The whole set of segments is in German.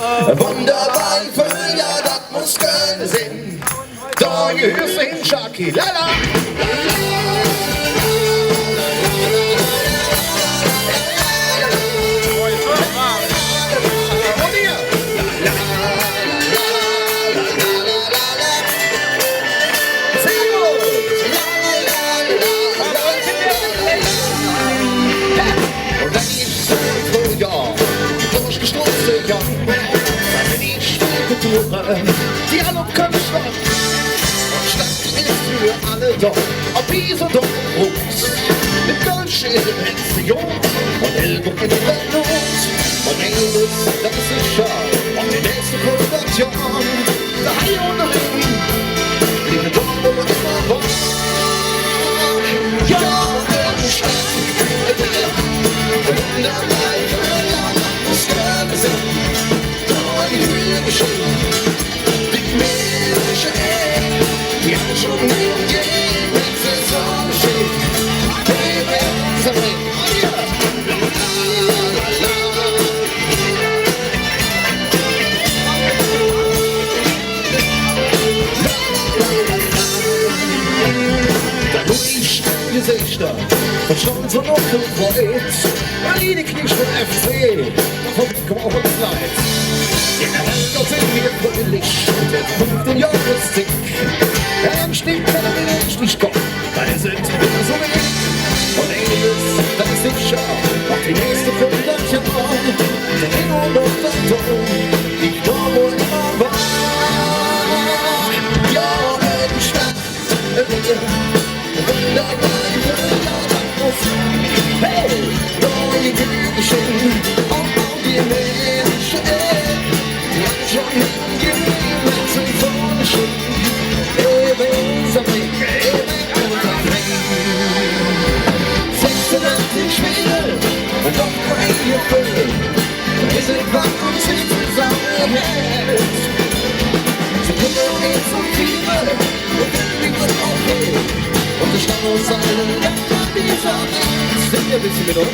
Wunderbar, ja, das muss können sein. Da gehörst du hin, Shaki, lala. Die alle können schwach und Stadt ist für alle da, ob Wies und Groß. Mit Goldschädel hältst du jung und Ellbogen in den los. Und Engels, das ist sicher, und die nächste Konstellation. Da Hai und der Ring, liegen dort, wo man immer war. Ja, in der Stadt, und der Weite, das kann es sein. Da die Höhe geschehen. Gesichter von Stolz und Kreuz, weil die Knie von FC vom Korb und Kleid. In der Welt dort sind wir fröhlich und der 5. Jahrestick. Dann steht der Mensch nicht Kopf, weil sind wir so wenig. Und Engels, das ist sicher, auf die nächste 100 Jahre. Der Engel und der Ton, ich glaube, wo immer war. Ja, in der Stadt, wunderbar. Hey, neue Geschichten, auch die Menschen, die haben schon hingegeben, zum Forschen, eben so wie, eben unterwegs. 86 Spiele und doch keine Fülle, wir sind wach und sind zusammen jetzt. Sie können nicht so viele, wir können auch nicht, und ich stand uns allen. Singt ihr ein bisschen mit uns?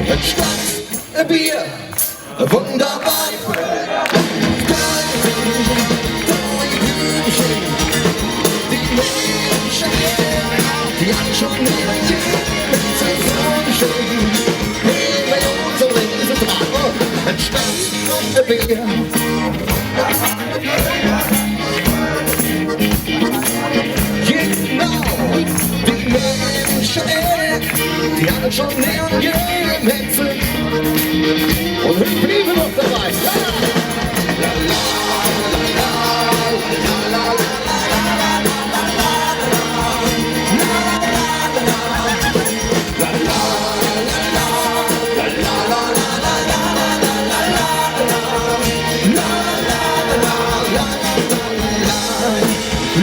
Ein Stadt, ein Bier, wunderbar. Die Menschen, die haben schon jeden Sonnenschein. Bei uns und in diesem Traum, ein Stadt, ein Bier. Die haben schon Leon jedem Hetze und wir blieben noch dabei.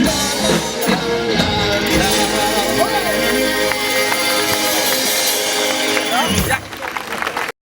La